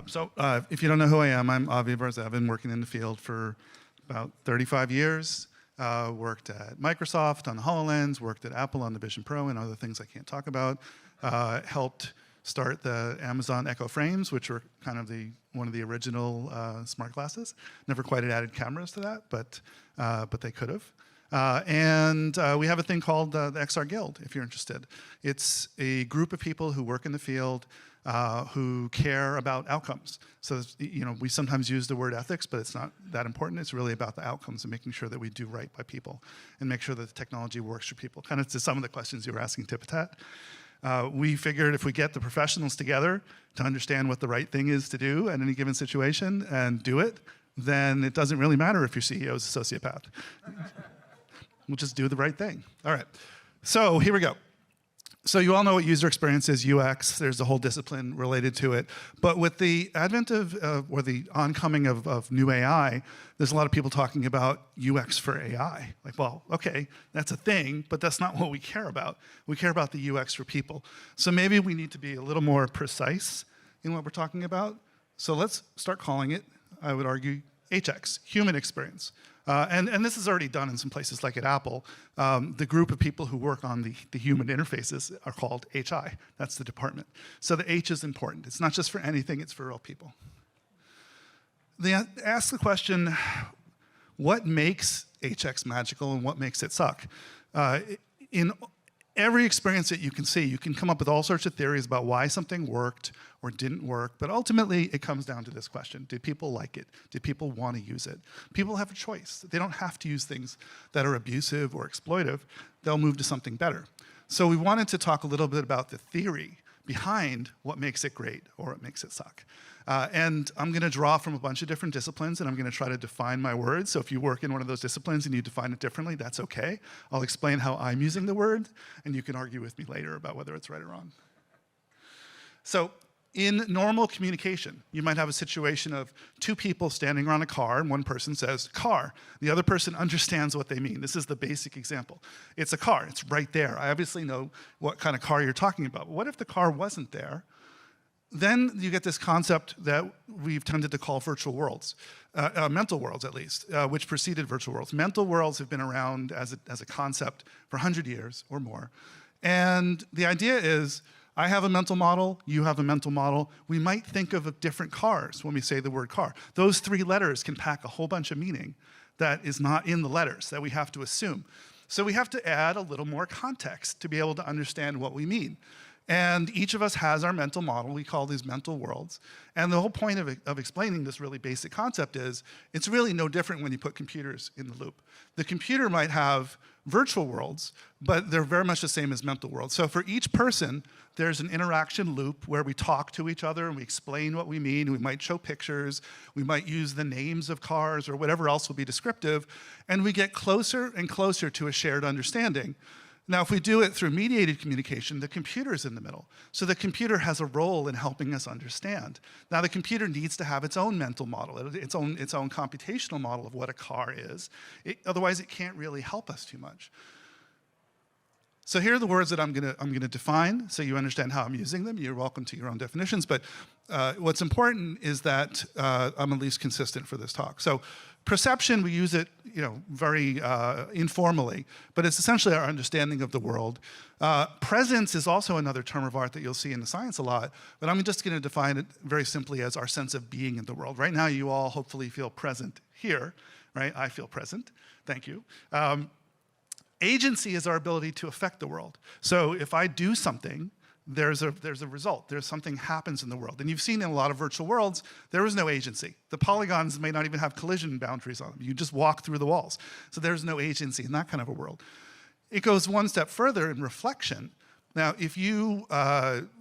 If you don't know who I am, I'm Avi Bar Zeev. I've been working in the field for about 35 years. Worked at Microsoft on the HoloLens, worked at Apple on the Vision Pro and other things I can't talk about. Helped start the Amazon Echo Frames, which were kind of one of the original smart glasses. Never quite had added cameras to that, but they could have. We have a thing called the XR Guild, if you're interested. It's a group of people who work in the field who care about outcomes. So, we sometimes use the word ethics, but it's not that important. It's really about the outcomes and making sure that we do right by people and make sure that the technology works for people. Kind of to some of the questions you were asking Tipatat. We figured if we get the professionals together to understand what the right thing is to do at any given situation and do it, then it doesn't really matter if your CEO is a sociopath. We'll just do the right thing. All right, so here we go. So you all know what user experience is, UX. There's a whole discipline related to it. But with the advent of, or the oncoming of new AI, there's a lot of people talking about UX for AI. Like, well, okay, that's a thing, but that's not what we care about. We care about the UX for people. So maybe we need to be a little more precise in what we're talking about. So let's start calling it, I would argue, HX, human experience. And this is already done in some places like at Apple. The group of people who work on the human interfaces are called HI. That's the department. So the H is important. It's not just for anything, it's for real people. They ask the question, what makes HX magical and what makes it suck? In every experience that you can see, you can come up with all sorts of theories about why something worked or didn't work, but ultimately it comes down to this question. Did people like it? Did people want to use it? People have a choice. They don't have to use things that are abusive or exploitive. They'll move to something better. So we wanted to talk a little bit about the theory behind what makes it great or what makes it suck. And I'm going to draw from a bunch of different disciplines, and I'm going to try to define my words. So if you work in one of those disciplines and you define it differently, that's okay. I'll explain how I'm using the word, and you can argue with me later about whether it's right or wrong. So in normal communication, you might have a situation of two people standing around a car, and one person says, car. The other person understands what they mean. This is the basic example. It's a car. It's right there. I obviously know what kind of car you're talking about. But what if the car wasn't there? Then you get this concept that we've tended to call virtual worlds, mental worlds at least, which preceded virtual worlds. Mental worlds have been around as a concept for 100 years or more. And the idea is, I have a mental model, you have a mental model. We might think of different cars when we say the word car. Those three letters can pack a whole bunch of meaning that is not in the letters that we have to assume. So we have to add a little more context to be able to understand what we mean. And each of us has our mental model. We call these mental worlds. And the whole point of explaining this really basic concept is, it's really no different when you put computers in the loop. The computer might have virtual worlds, but they're very much the same as mental worlds. So for each person, there's an interaction loop where we talk to each other and we explain what we mean. We might show pictures. We might use the names of cars or whatever else will be descriptive. And we get closer and closer to a shared understanding. Now, if we do it through mediated communication, the computer is in the middle. So the computer has a role in helping us understand. Now, the computer needs to have its own mental model, its own computational model of what a car is. Otherwise, it can't really help us too much. So here are the words that I'm gonna define, so you understand how I'm using them. You're welcome to your own definitions, but what's important is that I'm at least consistent for this talk. So perception, we use it, very informally, but it's essentially our understanding of the world. Presence is also another term of art that you'll see in the science a lot, but I'm just gonna define it very simply as our sense of being in the world. Right now, you all hopefully feel present here, right? I feel present, thank you. Agency is our ability to affect the world. So if I do something, there's a result. There's something happens in the world. And you've seen in a lot of virtual worlds, there is no agency. The polygons may not even have collision boundaries on them. You just walk through the walls. So there's no agency in that kind of a world. It goes one step further in reflection. Now, if you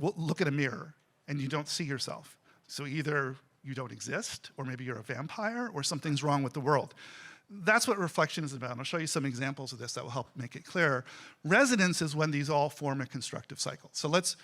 look at a mirror and you don't see yourself, so either you don't exist, or maybe you're a vampire, or something's wrong with the world. That's what reflection is about. I'll show you some examples of this that will help make it clearer. Resonance is when these all form a constructive cycle. So let's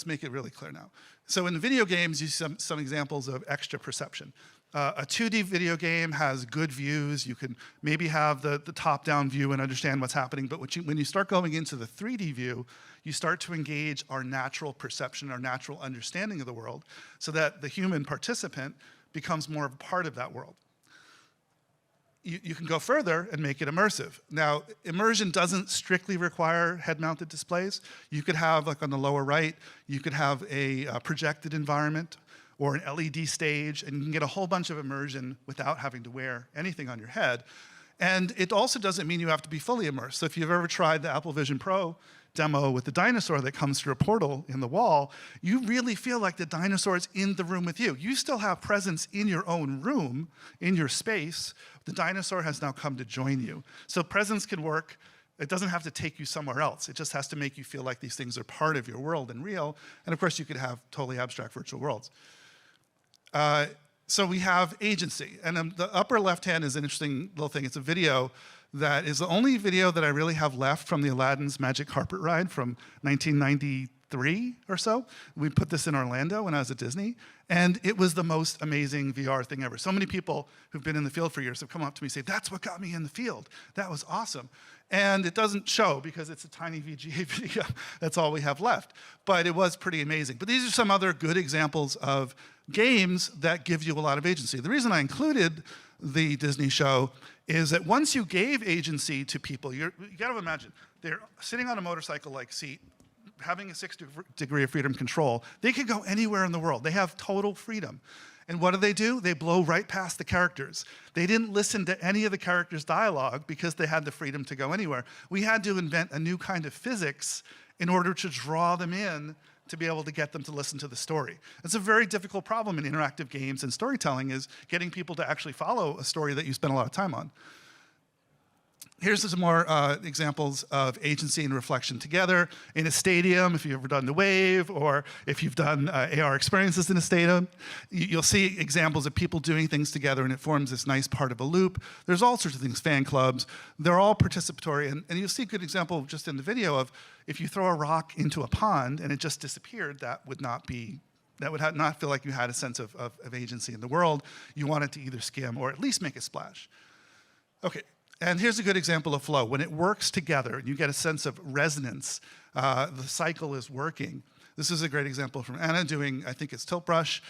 make it really clear now. So in the video games, you see some examples of extra perception. A 2D video game has good views. You can maybe have the top-down view and understand what's happening, but when you start going into the 3D view, you start to engage our natural perception, our natural understanding of the world, so that the human participant becomes more of a part of that world. You can go further and make it immersive. Now, immersion doesn't strictly require head-mounted displays. You could have, like on the lower right, you could have a projected environment or an LED stage, and you can get a whole bunch of immersion without having to wear anything on your head. And it also doesn't mean you have to be fully immersed. So if you've ever tried the Apple Vision Pro demo with the dinosaur that comes through a portal in the wall, you really feel like the dinosaur is in the room with you. You still have presence in your own room, in your space. The dinosaur has now come to join you. So presence can work. It doesn't have to take you somewhere else. It just has to make you feel like these things are part of your world and real. And of course, you could have totally abstract virtual worlds. So we have agency. And the upper left-hand is an interesting little thing. It's a video that is the only video that I really have left from the Aladdin's Magic Carpet Ride from 1993 or so. We put this in Orlando when I was at Disney, and it was the most amazing VR thing ever. So many people who've been in the field for years have come up to me and say, that's what got me in the field. That was awesome. And it doesn't show because it's a tiny VGA video. That's all we have left. But it was pretty amazing. But these are some other good examples of games that give you a lot of agency. The reason I included the Disney show is that once you gave agency to people, you got to imagine, they're sitting on a motorcycle-like seat, having a 6-degree of freedom control. They could go anywhere in the world. They have total freedom. And what do? They blow right past the characters. They didn't listen to any of the characters' dialogue because they had the freedom to go anywhere. We had to invent a new kind of physics in order to draw them in to be able to get them to listen to the story. It's a very difficult problem in interactive games and storytelling, is getting people to actually follow a story that you spend a lot of time on. Here's some more examples of agency and reflection together. In a stadium, if you've ever done the Wave, or if you've done AR experiences in a stadium, you'll see examples of people doing things together, and it forms this nice part of a loop. There's all sorts of things, fan clubs. They're all participatory, and you'll see a good example just in the video of if you throw a rock into a pond and it just disappeared, that would not feel like you had a sense of agency in the world. You want it to either skim or at least make a splash. Okay. And here's a good example of flow. When it works together and you get a sense of resonance, the cycle is working. This is a great example from Anna doing, I think it's tilt brush,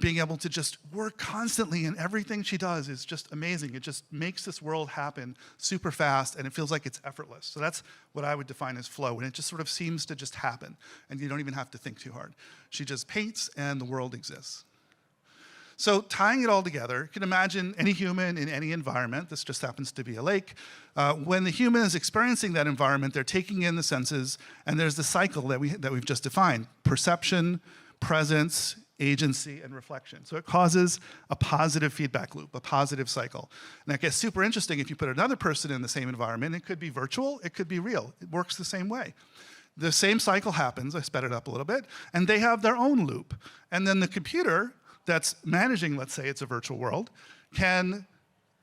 being able to just work constantly, and everything she does is just amazing. It just makes this world happen super fast, and it feels like it's effortless. So that's what I would define as flow, and it just sort of seems to just happen, and you don't even have to think too hard. She just paints, and the world exists. So tying it all together, you can imagine any human in any environment. This just happens to be a lake. When the human is experiencing that environment, they're taking in the senses, and there's the cycle that we've just defined: perception, presence, agency, and reflection. So it causes a positive feedback loop, a positive cycle. And that gets super interesting if you put another person in the same environment. It could be virtual, it could be real. It works the same way. The same cycle happens, I sped it up a little bit, and they have their own loop. And then the computer that's managing, let's say it's a virtual world, can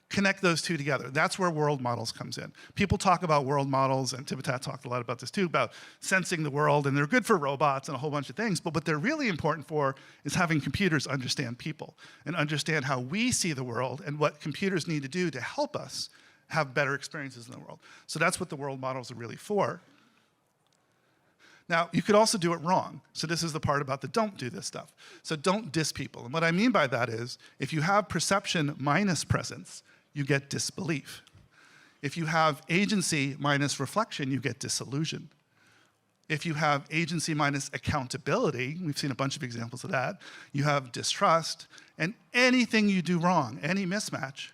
connect those two together. That's where world models comes in. People talk about world models, and Tivitat talked a lot about this too, about sensing the world, and they're good for robots and a whole bunch of things, but what they're really important for is having computers understand people and understand how we see the world and what computers need to do to help us have better experiences in the world. So that's what the world models are really for. Now, you could also do it wrong. So this is the part about the don't do this stuff. So don't diss people. And what I mean by that is, if you have perception minus presence, you get disbelief. If you have agency minus reflection, you get disillusion. If you have agency minus accountability, we've seen a bunch of examples of that, you have distrust, and anything you do wrong, any mismatch,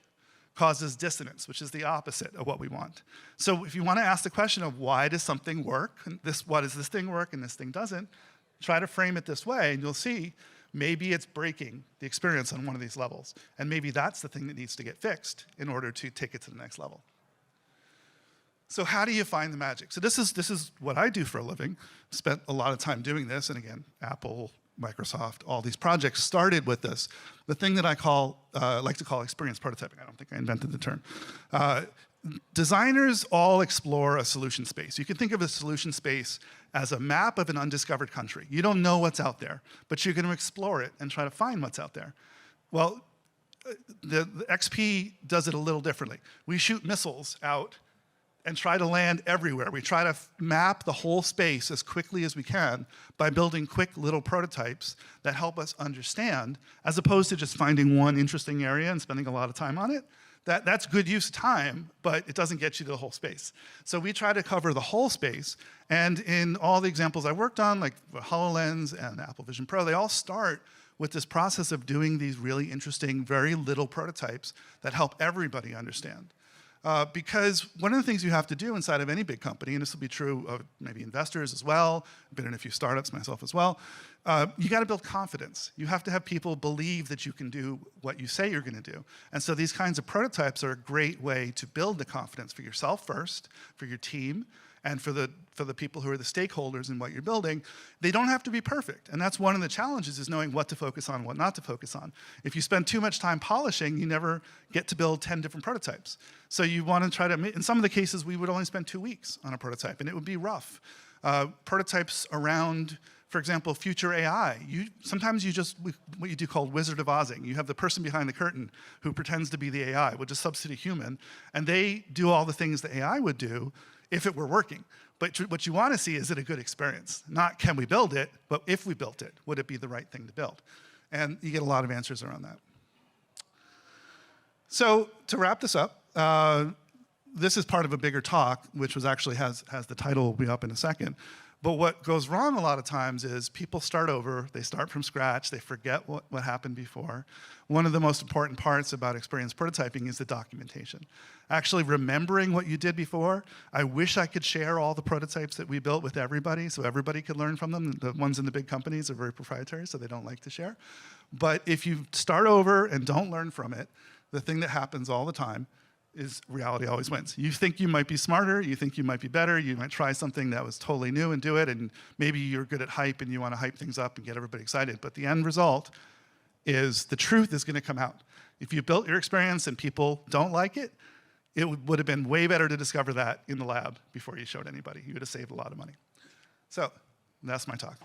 causes dissonance, which is the opposite of what we want. So if you want to ask the question of why does something work, and why does this thing work and this thing doesn't, try to frame it this way, and you'll see maybe it's breaking the experience on one of these levels. And maybe that's the thing that needs to get fixed in order to take it to the next level. So how do you find the magic? So this is what I do for a living. Spent a lot of time doing this, and again, Apple, Microsoft, all these projects started with this. The thing that I like to call experience prototyping. I don't think I invented the term. Designers all explore a solution space. You can think of a solution space as a map of an undiscovered country. You don't know what's out there, but you're going to explore it and try to find what's out there. Well, the XP does it a little differently. We shoot missiles out and try to land everywhere. We try to map the whole space as quickly as we can by building quick little prototypes that help us understand, as opposed to just finding one interesting area and spending a lot of time on it. That's good use of time, but it doesn't get you to the whole space. So we try to cover the whole space, and in all the examples I worked on, like HoloLens and Apple Vision Pro, they all start with this process of doing these really interesting, very little prototypes that help everybody understand. Because one of the things you have to do inside of any big company, and this will be true of maybe investors as well, I've been in a few startups myself as well, you got to build confidence. You have to have people believe that you can do what you say you're going to do. And so these kinds of prototypes are a great way to build the confidence for yourself first, for your team, and for the people who are the stakeholders in what you're building. They don't have to be perfect. And that's one of the challenges, is knowing what to focus on, what not to focus on. If you spend too much time polishing, you never get to build 10 different prototypes. So you want to try to, in some of the cases, we would only spend 2 weeks on a prototype, and it would be rough. Prototypes around, for example, future AI. Sometimes you just, what you do called Wizard of Ozing. You have the person behind the curtain who pretends to be the AI, which is substitute human, and they do all the things the AI would do if it were working. But what you want to see, is it a good experience? Not can we build it, but if we built it, would it be the right thing to build? And you get a lot of answers around that. So to wrap this up, this is part of a bigger talk, which was actually has the title, will be up in a second. But what goes wrong a lot of times is people start over, they start from scratch, they forget what happened before. One of the most important parts about experience prototyping is the documentation. Actually remembering what you did before. I wish I could share all the prototypes that we built with everybody so everybody could learn from them. The ones in the big companies are very proprietary, so they don't like to share. But if you start over and don't learn from it, the thing that happens all the time is reality always wins. You think you might be smarter, you think you might be better, you might try something that was totally new and do it, and maybe you're good at hype and you want to hype things up and get everybody excited, but the end result is the truth is going to come out. If you built your experience and people don't like it, it would have been way better to discover that in the lab before you showed anybody. You would have saved a lot of money. So that's my talk.